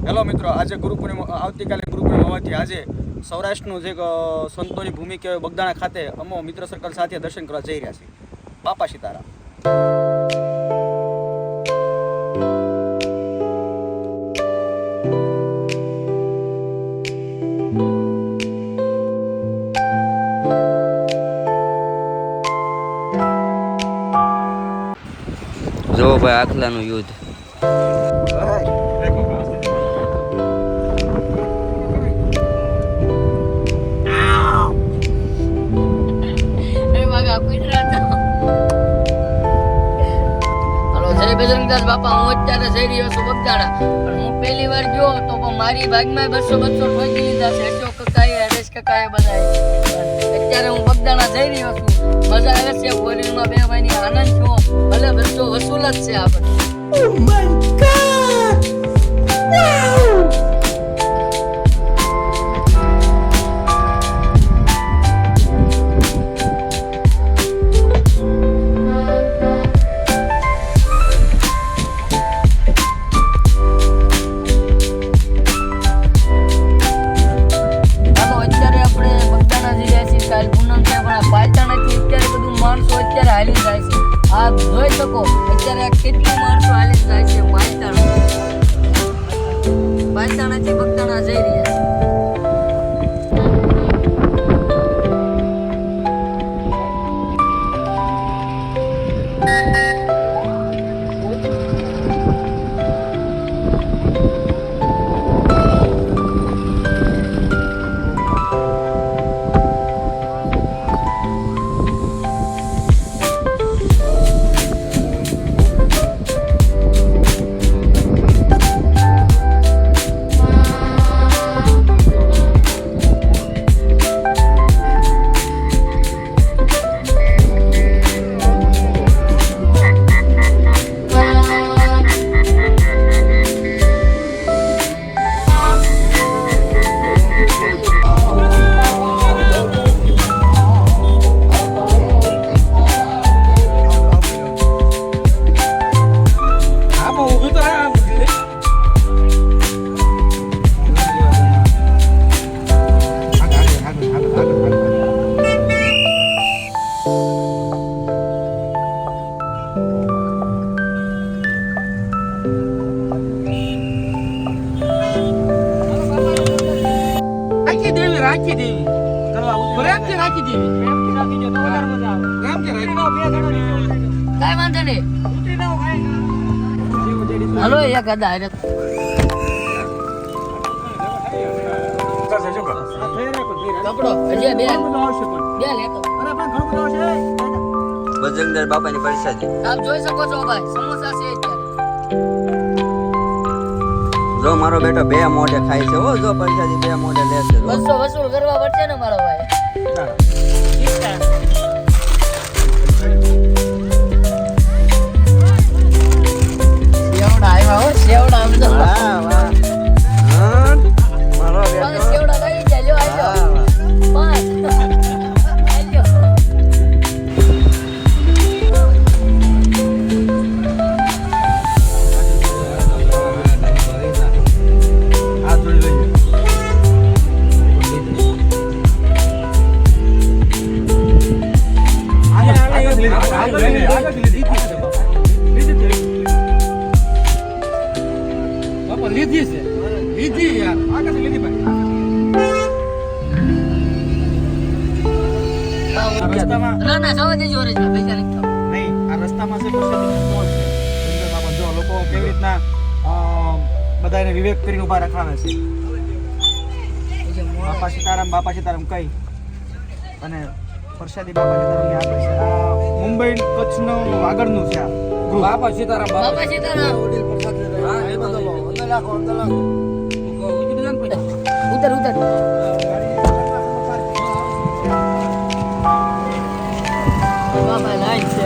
Hello મિત્રો, આજે ગુરુ પૂર્ણિમા, આવતીકાલે ગુરુ પૂર્ણિમા હોવાથી આજે સૌરાષ્ટ્રનું જે સંતોની ભૂમિ કહેવાય બગદાણા ખાતે અમો મિત્ર સર્કલ સાથે દર્શન કરવા જઈ રહ્યા છીએ. બાપા સીતારામ. જો ભાઈ આખલાનું યુદ્ધ. બજરંગદાસ બાપા, હું અત્યારે જઈ રહ્યો છું બગદાણા, પણ હું પહેલી વાર ગયો તો મારી ભાગમાં 200 ઠોકી લીધા છે. અશોક કકાએ, હરેશ કકાએ બધા. અત્યારે હું બગદાણા જઈ રહ્યો છું. મજા આવે છે બોલીમાં બે ભાઈની આનંદ છો. ભલે 200 વસૂલ જ છે આપણે. Oh my God! Wow! આપ જોઈ શકો અત્યારે કેટલી માણસો હાલી જાય છે. પાયતાણાથી બગદાણા જઈ રહ્યા છે. રાખી દેવી પ્રેમથી રાખી દેવી. પ્રેમથી રાખી દે તો વધારે મજા આવે. પ્રેમથી રાખી દો બે જણા કાઈ વાંધો નહીં. હાલો એક હદા હારે કપડો હજી બે લેતો. અરે પણ ઘણું બધું આવશે. બજરંગદાસ બાપાની પ્રસાદી આપ જોઈ શકો છો ભાઈ, સમોસા છે અત્યારે. જો મારો બેટો બે મોઢે ખાય છે. હો જો પ્રસાદી બે મોઢે લે છે. 200 વસૂલ કરવા પડશે ને મારો ભાઈ. સેવડા આવ્યા હો, સેવડા આમ તો. વાહ વાહ. મારો બેટો સેવડા લઈ જાય. લ્યો આજો 5 આજો. લીધી છે, લીધી યાર, આગળ લીધી ભાઈ. ના ના જવા દેજો રે, પૈસા નથી. નહીં, આ રસ્તામાં છે પછી સ્ટોલ છે. સુંદર બાબા જો લોકો કેવી રીતના બધાને વિવેક કરીને ઉભા રખાવે છે. બાપા સીતારામ કઈ અને પ્રસાદી બાપા સીતારામ આપે છે. આ મુંબઈ કચ્છનો આગળનું છે આ બાપા સીતારામ. બાપા સીતારામ. ઉતર ઉતર. બાપા લાઈન છે.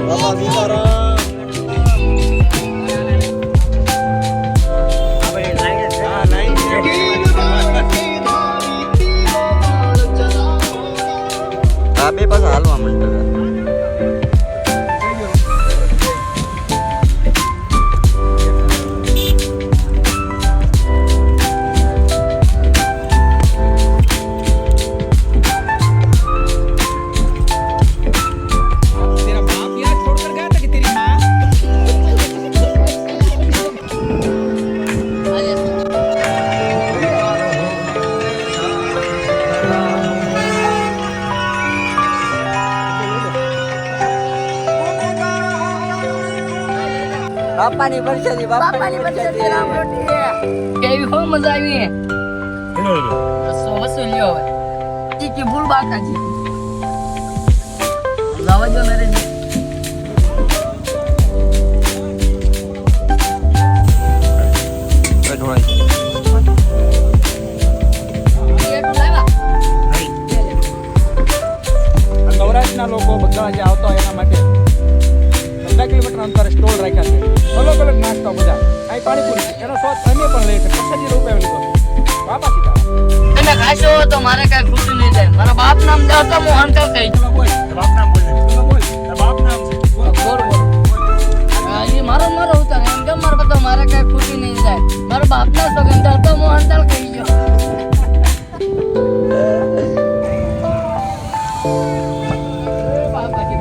બાપા સીતારામ. હાલવા માંડ્યો तेरा बाप यहाँ छोड़कर गया था कि तेरी माँ? બાપાની પરસાદી બાપાની વચ્ચે રામ રોટી કેવી હો મજા આવી રસો વસૂલ્યો હવે ચીકી ભૂલ બાકાજી લાવા જો નરેશ સૌરાષ્ટ્રના લોકો બધા જે આવતા હોય એના માટે 15 કિલોમીટર અંતરે સ્ટોલ રાખ્યા છે અલગ અલગ નાસ્તો બધા અહીં પાણીપુરી એનો સ્વાદ અમે પણ લઈએ છીએ 25 રૂપિયા લીધો બાપા સીતા તમે ખાશો તો મારે કઈ ખુશી નહીં થાય મારા બાપ નામ જાવ તો હું હંતર થઈ બોલ બાપ નામ બોલ બાપ નામ છે બોલ એ મારો ઉતાર એમ કે મારા બધા મારે કઈ ખુશી નહીં થાય મારા બાપ ના સગન જાવ તો હું હંતર થઈ ગયો બાપા કી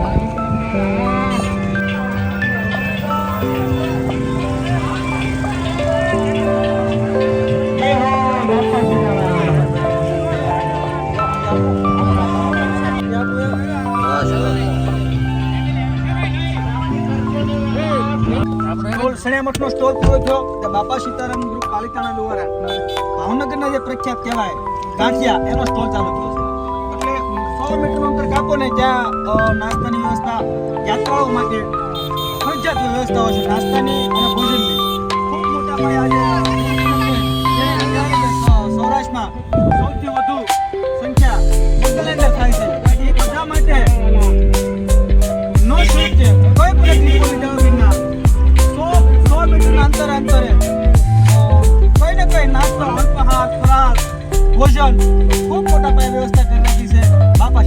સ્ટોલ સણિયામઠનો સ્ટોલ પૂરો થયો તે બાપા સીતારામ ગ્રુપ પાલિતાણા દ્વારા ભાવનગરના જે પ્રખ્યાત કહેવાય ગાંઠિયા એનો સ્ટોલ ચાલુ થયો છે એટલે 100 મીટરનું અંતર કાપો ને ત્યાં નાસ્તાની વ્યવસ્થા યાત્રાળુઓ માટે ફરજિયાત વ્યવસ્થાઓ છે નાસ્તાની અને ભોજનની ખૂબ મોટા પાયે આજે સૌરાષ્ટ્રમાં સૌથી વધુ સંખ્યા બદલાઈને થાય છે એ બધા માટે નો સ્વીટ છે કોઈ પણ ત્રિકોણી વિના 100 મીટરના અંતરે કઈ ને કઈ નાસ્તો અલ્પાહાર ફરાળ ભોજન ખૂબ મોટા પાયે વ્યવસ્થા કરી રાખી છે બાપા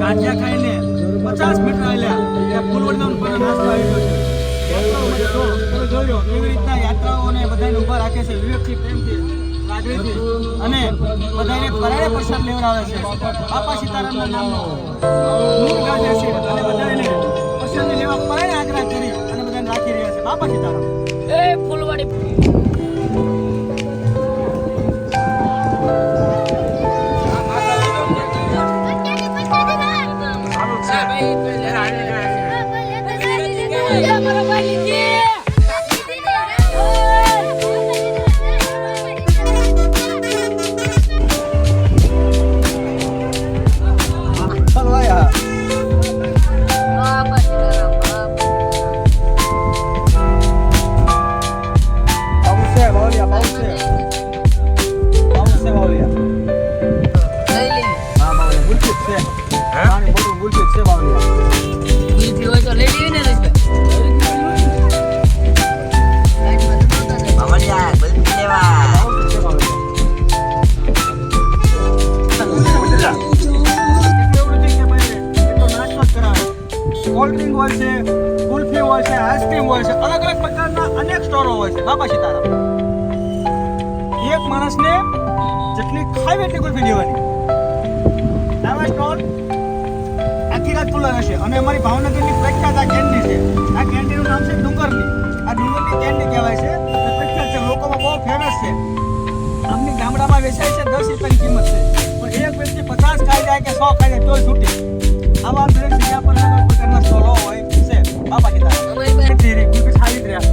ગાંઠિયા ખાઈને 50 મીટર આવ્યા ત્યાં ફૂલવડનો પણ નાસ્તો આવ્યો છે યાત્રાઓ માટે તમે જોયો કેવી રીતના યાત્રાઓને બધાને ઊભા રાખે છે વિવેકથી પ્રેમથી લાગણીથી અને બધાને પરાળે પ્રસાદ લેવડાવે છે બાપા સીતારામના નામનો નૂર ગાજે છે અને બધાને પ્રસાદ લેવા પરાળે આગ્રહ કરી અને બધાને રાખી રહ્યા છે બાપા સીતારામ એ ફૂલવાડી કોલ્ડ્રિંક હોય છે કુલ્ફી હોય છે આઈસ્ક્રીમ હોય છે અલગ અલગ પ્રકારના અનેક સ્ટોરો હોય છે બાપા સીતારામ એક માણસને જેટલી ખાવી એટલી કુલ્ફી દેવાની આવા સ્ટોલ આખી રાત ખુલ્લા રહેશે અને અમારી ભાવનગરની પ્રખ્યાત આ કેન્ડી છે આ કેન્ડીનું નામ છે ડુંગરની આ ડુંગરની કેન્ડી કહેવાય છે અને પ્રખ્યાત છે લોકોમાં બહુ ફેમસ છે આમની ગામડામાં વેચાય છે 10 રૂપિયાની કિંમત છે પણ એક વ્યક્તિ 50 ખાઈ જાય કે 100 ખાઈ જાય તોય છૂટી આવા દરેક જગ્યા પર અલગ પ્રકારના સ્ટોલો હોય છે બાપા સીતારામ કુલ્ફી ખાલી જ રહ્યા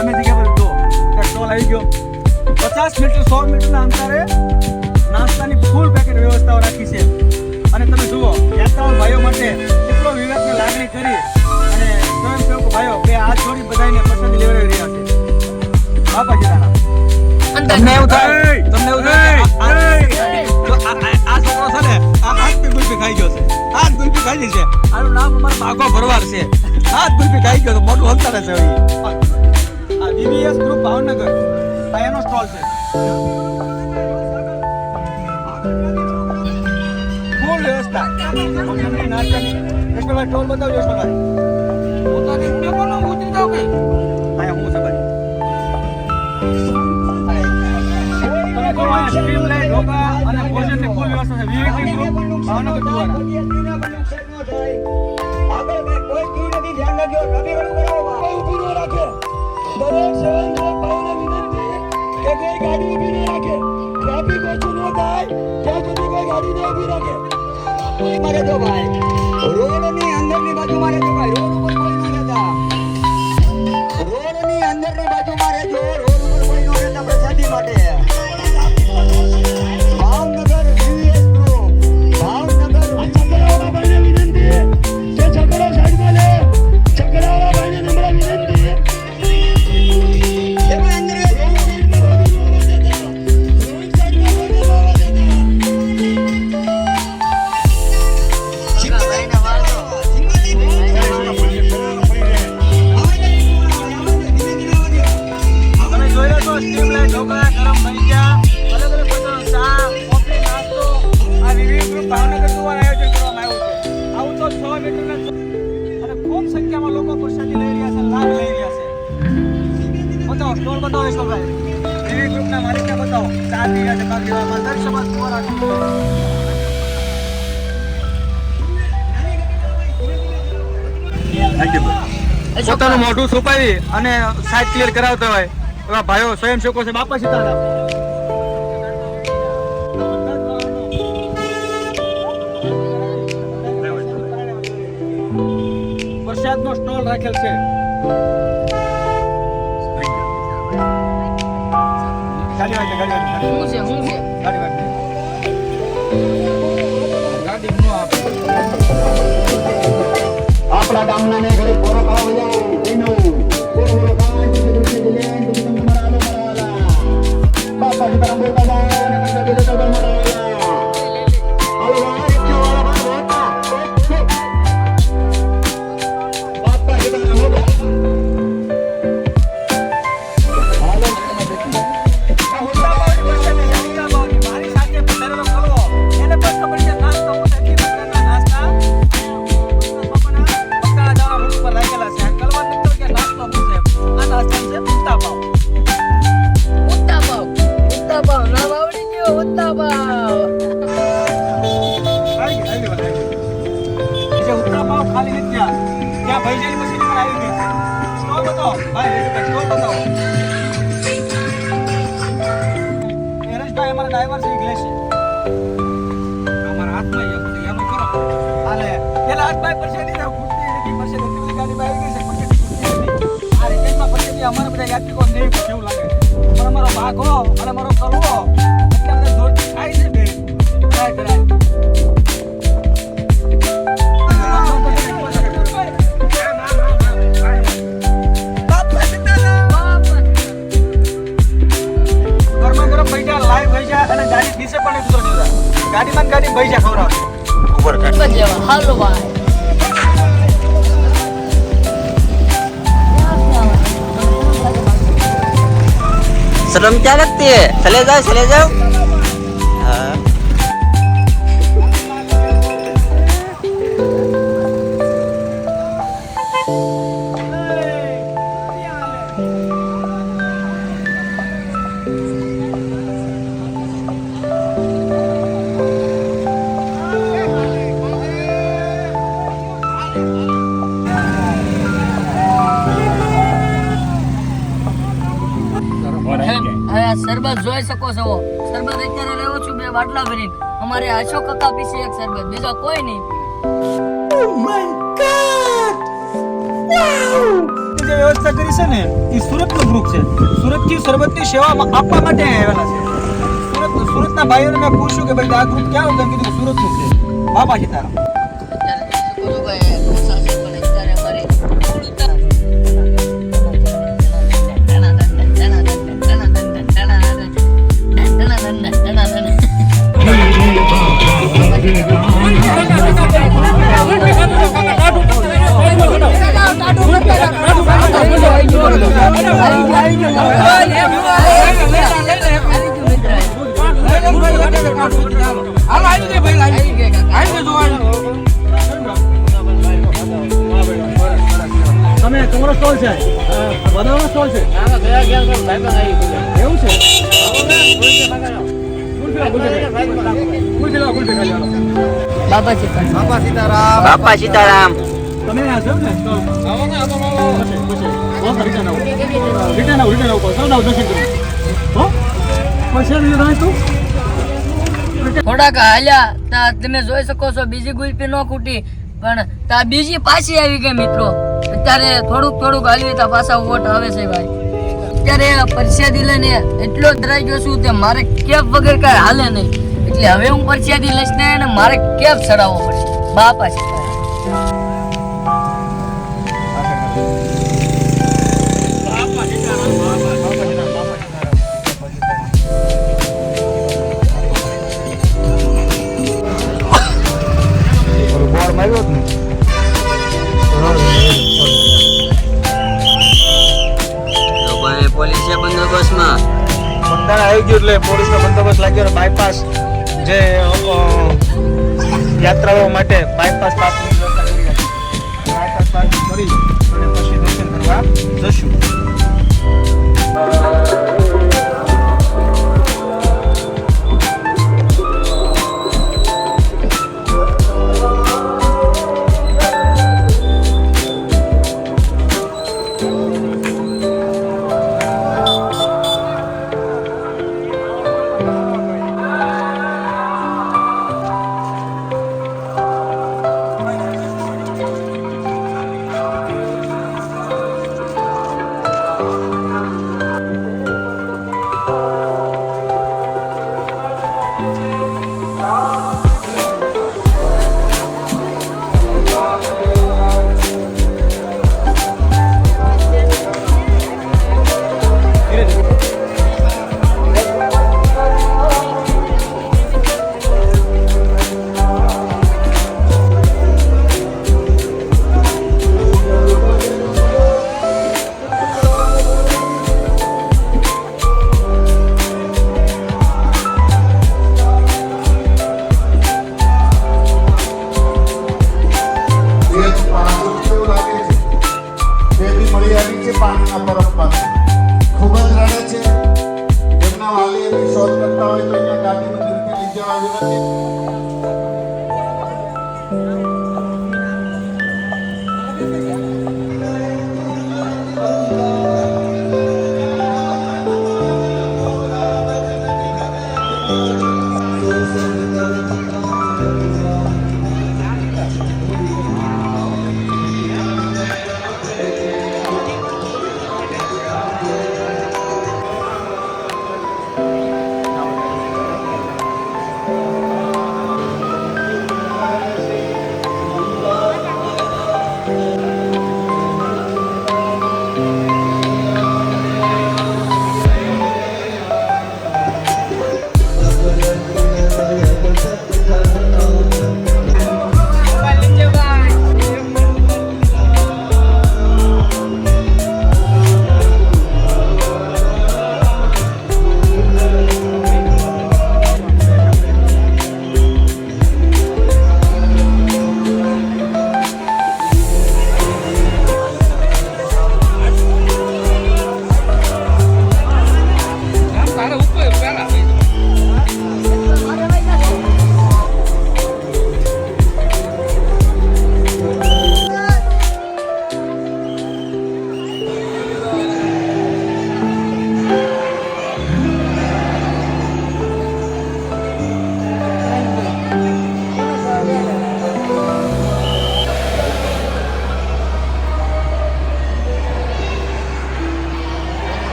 અમે જગ્યા પર જો સ્ટોલ આવી ગયો 50 મીટર 100 મીટરના અંતરે નાસ્તાની ફૂલ પેકેટ વ્યવસ્થાઓ રાખી છે અને તમે જુઓ યાત્રાળુ ભાઈઓ માટે કેટલો તમને એવું થાય કે આ છોકરો છે ને આ હાથ ગુલ્ફી ખાઈ ગયો છે, હાથ ગુલ્ફી ખાઈ છે. આનું નામ અમારો ભાગો ભરવાડ છે. હાથ ગુલ્ફી ખાઈ ગયો તો મોટું અંતરે છે. આ ડીવીએસ ગ્રુપ ભાવનગર આ એનો સ્ટોલ છે. ફૂલ વ્યવસ્થા ભોજનની, નાસ્તાની. યશવંતભાઈ સ્ટોલ બતાવજો. યશવંતભાઈ હું તો નીચે કોનો ઉતરી જાવ કે આયા હું છે ભાઈ. તમે કહો આ સ્ટ્રીમ લાઈટ ઢોકા અને ભોજનની ફૂલ વ્યવસ્થા છે. વીવીપી ગ્રુપ ભાવનગર દ્વારા. આગળ કોઈ કી નથી, ધ્યાન રાખજો. રવિવારે કોઈ ઊભી ન રાખે. દરેક સેવન ભાઈને વિનંતી કે કોઈ ગાડી ઊભી ન રાખે. ટ્રાફિક ઓછું ન થાય ત્યાં સુધી કોઈ ગાડી ન ઊભી રાખે. મારે તો ભાઈ રોડની અંદરની બાજુમાં રહેજો ભાઈ. રોડ ઉપર કોઈ ન રહેતા. રોડની અંદરની બાજુમાં રહેજો. રોડ ઉપર કોઈ ન રહેતા પ્રસાદી માટે. Bhavnagar VVS group Bhavnagar. ચકરાવા ભાઈને વિનંતી કે ચકરા સાઈડમાં લે. ચકરાવા ભાઈને નમ્ર વિનંતી એમાં અંદર તમે જોયો તો સ્ટીમ લાઈટ ઢોકળા ગરમ બની ગયા. અલગ અલગ પ્રકારનો ચા, કોફી, નાસ્તો આ વિવિધ ગ્રુપ ભાવનગર દ્વારા આયોજન કરવામાં આવ્યું છે. આવું તો 6 મીટરના અને ખૂબ સંખ્યામાં લોકો પ્રસાદી લઈ રહ્યા છે, લાભ લઈ રહ્યા છે. બતાવો સ્ટોલ બતાવો યશવંતભાઈ. વિવિધ ગ્રુપના માલિકને બતાવો. ચા પી રહ્યા છે, ભાગ લેવામાં દરેક સમાજ દ્વારા પોતાનું મોઢું છુપાવી અને સાઈડ ક્લિયર કરાવતા હોય એવા ભાઈઓ સ્વયંસેવકો છે. બાપા સીતારામ. પ્રસાદનો સ્ટોલ રાખેલ છે. ગાડી વાગે, ગાડી વાગે, શું છે ગાડી વાગે. ગાડી નો આપે. આપણા ગામના ને ઘરે પોરો ખાવા જાવ એનો પોરો કાંડ કે દુખી દિલે કે તમે મરાલો મરાલા બાપા સીતારામ બોલતા જાઓ અને કઈ કઈ તો મરાલા હાલો ભાઈ ક્યો વાળા ભાઈ હોતા બાપા સીતારામ બોલતા મારી સાથે પધારેલો કરો એને પણ ખબર છે નાસ્તો હું એટલી પ્રકારના નાસ્તા બકરા જવા મુખ પર રાખેલા છે. કલવા મિત્રો કે નાસ્તો શું છે? આ નાસ્તો છે ઉત્તાપાવ. ઉત્તાપાવ નામ આવડી ગયો. ઉત્તાપાવ આવી વાત આવી. જે ઉત્તાપાવ ખાલી નથી ત્યાં ભૈજાની મશીન પર આવી ગઈ. સ્ટોલ બતાવો ભાઈ, સ્ટોલ બતાવો. નરેશભાઈ અમારા ડ્રાઈવર છે, ઇંગ્લિશ છે. અમારા હાથમાં એમ કરો હાલે પેલા હાથભાઈ પરસેડી જાવ ખૂટતી નથી. પરસેડી એટલી બધી ગાડીમાં આવી ગઈ છે, પરસેડી ખૂટતી નથી. આ રિટેલમાં પરસેડી અમારા બધા યાત્રિકો નહીં પૂછે એવું લાગે. પણ અમારો ભાગો અને અમારો કલવો અત્યારે જોરથી ખાય છે બે ટ્રાય કરાય. ગરમા ગરમ ભૈજા, લાઈવ ભૈજા અને ગાડી નીચે પણ ઉતરો દીધા. ગાડીમાં ને ગાડી ભૈજા ખવડાવે. ઉપર જેવા હાલો ભાઈ. शर्म क्या लगती है? चले जाओ, चले जाओ. हाँ. હવે આ શરબત જોઈ શકો છો. શરબત અત્યારે લેવો છું 2 બાટલા ભરીને. અમારે અશોક કાકા પીશે એક શરબત, બીજો કોઈ નહીં. જે વ્યવસ્થા કરી છે ને એ સુરતનો ગ્રુપ છે. સુરતથી શરબતની સેવા આપવા માટે આવેલા છે. સુરતના ભાઈઓને મેં પૂછ્યું કે ભાઈ આ ગ્રુપ ક્યાં હતું? કીધું સુરતનું છે. બાપા સીતારામ. અત્યારે જોઈ શકો છો ભાઈ, ઢોસા છે પણ અત્યારે અમારે સ્ટોલ છે બનાવવાનો સ્ટોલ છે એવું છે બાપા સીતારામ. બાપા સીતારામ. તમે આ છો ને સ્ટોલ રિટર્ન આવો સૌ દર્શન કરો હો પછી તમે તું થોડાક હાલ્યા તા તમે જોઈ શકો છો બીજી ગુલ્ફી નો ખૂટી પણ તા બીજી પાછી આવી ગઈ મિત્રો. અત્યારે થોડુંક હાલ્યું તા પાછા વોટ આવે છે ભાઈ. અત્યારે પરસ્યાદી લઈને એટલો ડરાઈ ગયો છું કે મારે કેબ વગર કાંઈ હાલે નહીં. એટલે હવે હું પરસ્યાદી લઈશ ને અને મારે કેબ ચડાવવો પડશે. બાપા સીતારામ. તો ભાઈ પોલીસે બંદોબસ્તમાં બંધારણ આવી ગયું એટલે પોલીસનો બંદોબસ્ત લાગ્યો. બાયપાસ જે યાત્રાઓ માટે બાયપાસ પાસની વ્યવસ્થા કરી હતી. બાયપાસ પાસ કરી અને પછી દર્શન કરવા જશું. પાણીના બરફ પાસે ખૂબ જ રડે છે. એમના વાલી એની શોધ કરતા હોય તો અહીંયા ગાડી મંદિરથી લઈ જવા વિનંતી.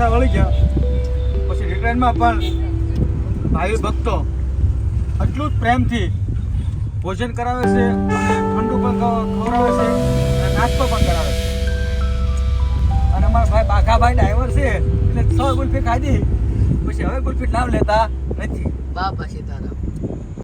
પાછા વળી ગયા. પછી રિટર્નમાં પણ ભાઈ ભક્તો એટલું જ પ્રેમથી ભોજન કરાવે છે અને ઠંડુ પણ ખવડાવે છે અને નાસ્તો પણ કરાવે છે. અને અમારા ભાઈ બાઘાભાઈ ડ્રાઈવર છે એટલે 6 ગુલ્ફી ખાધી પછી હવે ગુલ્ફી લાવ લેતા નથી. બાપા સીતારામ.